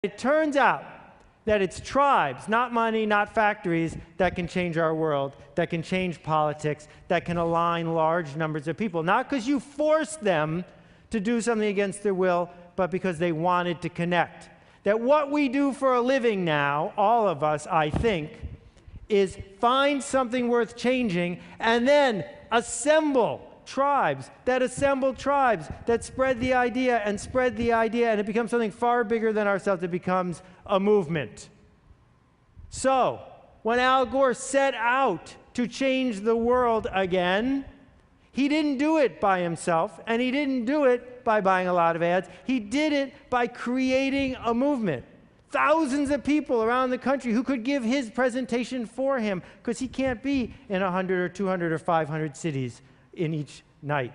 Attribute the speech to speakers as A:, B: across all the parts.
A: It turns out that it's tribes, not money, not factories, that can change our world, that can change politics, that can align large numbers of people. Not because you forced them to do something against their will, but because they wanted to connect. That what we do for a living now, all of us, I think, is find something worth changing and then assemble tribes that spread the idea, and it becomes something far bigger than ourselves. It becomes a movement. So, when Al Gore set out to change the world again, he didn't do it by himself, and he didn't do it by buying a lot of ads. He did it by creating a movement. Thousands of people around the country who could give his presentation for him, because he can't be in 100 or 200 or 500 cities in each night.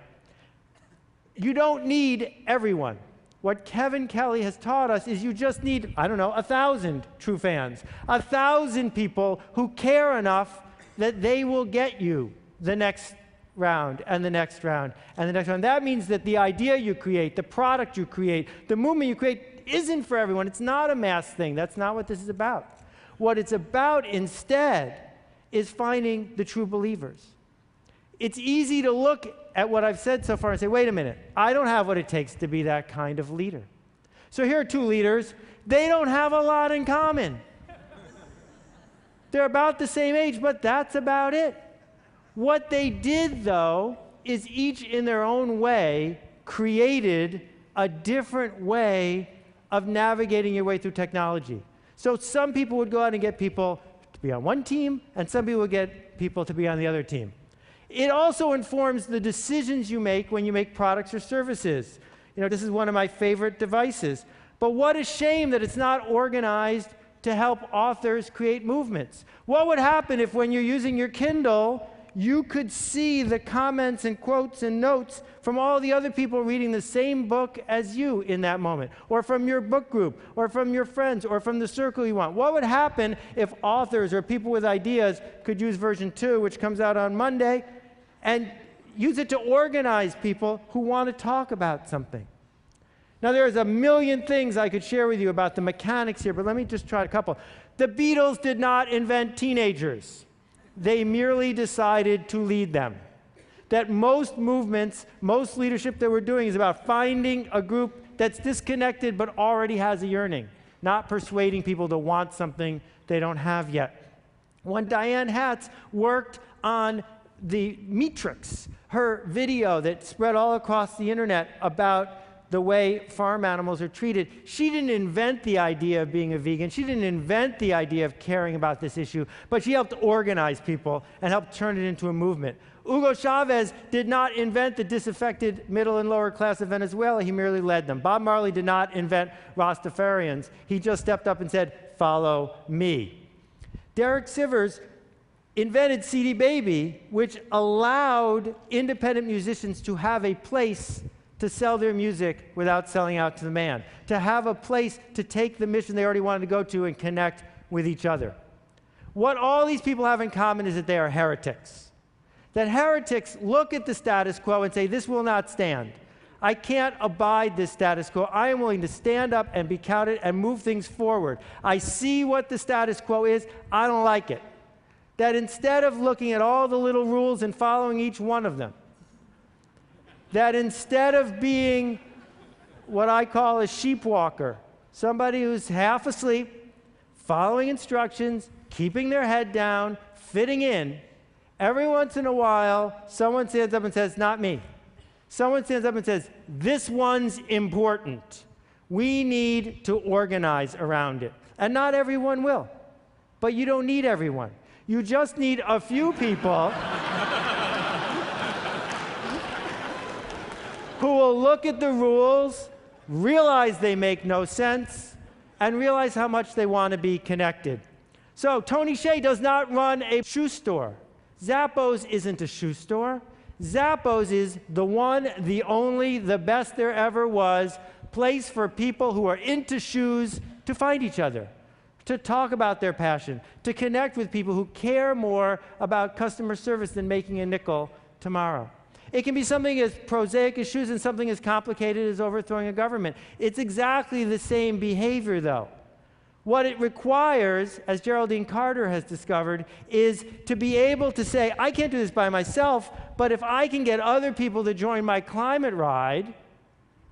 A: You don't need everyone. What Kevin Kelly has taught us is you just need, 1,000 true fans, 1,000 people who care enough that they will get you the next round and the next round and the next round. That means that the idea you create, the product you create, the movement you create isn't for everyone. It's not a mass thing. That's not what this is about. What it's about instead is finding the true believers. It's easy to look at what I've said so far and say, wait a minute, I don't have what it takes to be that kind of leader. So here are two leaders. They don't have a lot in common. They're about the same age, but that's about it. What they did, though, is each in their own way created a different way of navigating your way through technology. So some people would go out and get people to be on one team, and some people would get people to be on the other team. It also informs the decisions you make when you make products or services. This is one of my favorite devices. But what a shame that it's not organized to help authors create movements. What would happen if when you're using your Kindle, you could see the comments and quotes and notes from all the other people reading the same book as you in that moment, or from your book group, or from your friends, or from the circle you want? What would happen if authors or people with ideas could use version 2, which comes out on Monday, and use it to organize people who want to talk about something? Now, there's a million things I could share with you about the mechanics here, but let me just try a couple. The Beatles did not invent teenagers. They merely decided to lead them. That most movements, most leadership that we're doing is about finding a group that's disconnected but already has a yearning, not persuading people to want something they don't have yet. When Diane Hatz worked on the Matrix, her video that spread all across the internet about the way farm animals are treated, she didn't invent the idea of being a vegan. She didn't invent the idea of caring about this issue, but she helped organize people and helped turn it into a movement. Hugo Chavez did not invent the disaffected middle and lower class of Venezuela. He merely led them. Bob Marley did not invent Rastafarians. He just stepped up and said, "Follow me." Derek Sivers invented CD Baby, which allowed independent musicians to have a place to sell their music without selling out to the man, to have a place to take the mission they already wanted to go to and connect with each other. What all these people have in common is that they are heretics. That heretics look at the status quo and say, this will not stand. I can't abide this status quo. I am willing to stand up and be counted and move things forward. I see what the status quo is. I don't like it. That instead of looking at all the little rules and following each one of them, that instead of being what I call a sheep walker, somebody who's half asleep, following instructions, keeping their head down, fitting in, every once in a while, someone stands up and says, not me. Someone stands up and says, this one's important. We need to organize around it. And not everyone will. But you don't need everyone. You just need a few people who will look at the rules, realize they make no sense, and realize how much they want to be connected. So Tony Hsieh does not run a shoe store. Zappos isn't a shoe store. Zappos is the one, the only, the best there ever was place for people who are into shoes to find each other, to talk about their passion, to connect with people who care more about customer service than making a nickel tomorrow. It can be something as prosaic as shoes and something as complicated as overthrowing a government. It's exactly the same behavior, though. What it requires, as Geraldine Carter has discovered, is to be able to say, I can't do this by myself, but if I can get other people to join my climate ride,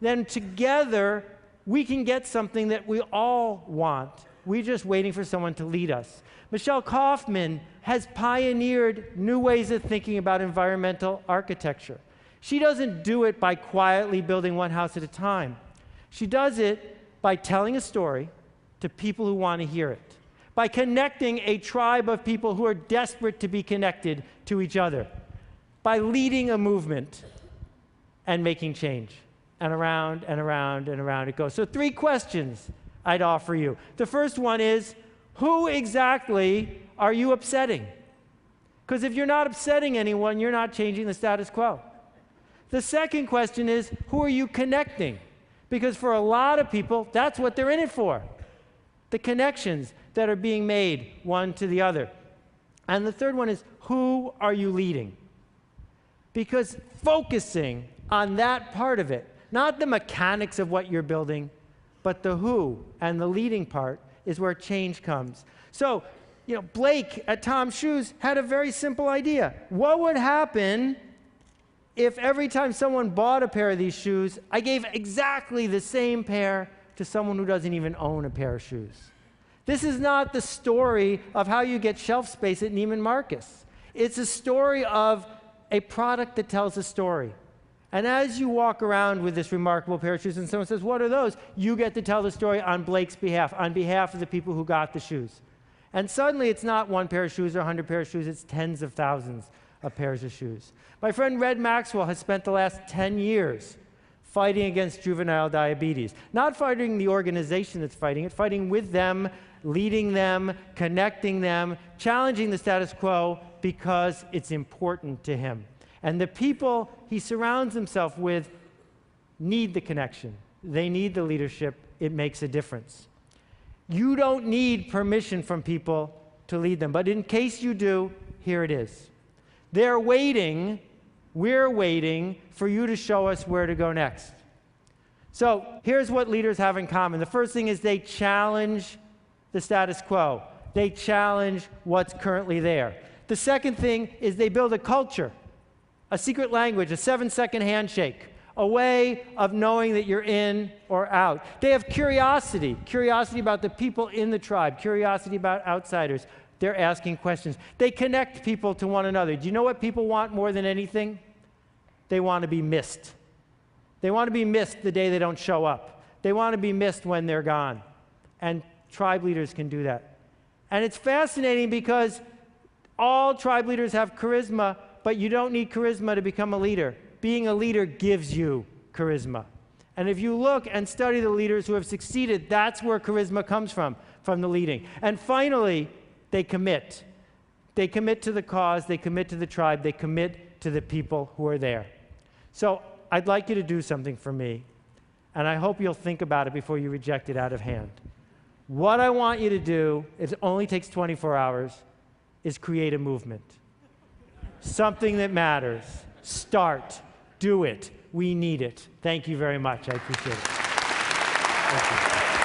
A: then together we can get something that we all want. We're just waiting for someone to lead us. Michelle Kaufman has pioneered new ways of thinking about environmental architecture. She doesn't do it by quietly building one house at a time. She does it by telling a story to people who want to hear it, by connecting a tribe of people who are desperate to be connected to each other, by leading a movement and making change. And around and around and around it goes. So 3 questions I'd offer you. The first one is, who exactly are you upsetting? Because if you're not upsetting anyone, you're not changing the status quo. The second question is, who are you connecting? Because for a lot of people, that's what they're in it for. The connections that are being made one to the other. And the third one is, who are you leading? Because focusing on that part of it, not the mechanics of what you're building, but the who and the leading part is where change comes. So, Blake at Tom's Shoes had a very simple idea. What would happen if every time someone bought a pair of these shoes, I gave exactly the same pair to someone who doesn't even own a pair of shoes? This is not the story of how you get shelf space at Neiman Marcus. It's a story of a product that tells a story. And as you walk around with this remarkable pair of shoes and someone says, what are those? You get to tell the story on Blake's behalf, on behalf of the people who got the shoes. And suddenly it's not 1 pair of shoes or 100 pairs of shoes, it's tens of thousands of pairs of shoes. My friend Red Maxwell has spent the last 10 years fighting against juvenile diabetes. Not fighting the organization that's fighting it, fighting with them, leading them, connecting them, challenging the status quo because it's important to him. And the people he surrounds himself with need the connection. They need the leadership. It makes a difference. You don't need permission from people to lead them. But in case you do, here it is. They're waiting, we're waiting for you to show us where to go next. So here's what leaders have in common. The first thing is they challenge the status quo. They challenge what's currently there. The second thing is they build a culture. A secret language, a 7-second handshake, a way of knowing that you're in or out. They have curiosity about the people in the tribe, curiosity about outsiders. They're asking questions. They connect people to one another. Do you know what people want more than anything? They want to be missed. They want to be missed the day they don't show up. They want to be missed when they're gone. And tribe leaders can do that. And it's fascinating because all tribe leaders have charisma, but you don't need charisma to become a leader. Being a leader gives you charisma. And if you look and study the leaders who have succeeded, that's where charisma comes from the leading. And finally, they commit. They commit to the cause, they commit to the tribe, they commit to the people who are there. So I'd like you to do something for me, and I hope you'll think about it before you reject it out of hand. What I want you to do, it only takes 24 hours, is create a movement. Something that matters. Start. Do it. We need it. Thank you very much. I appreciate it. Thank you.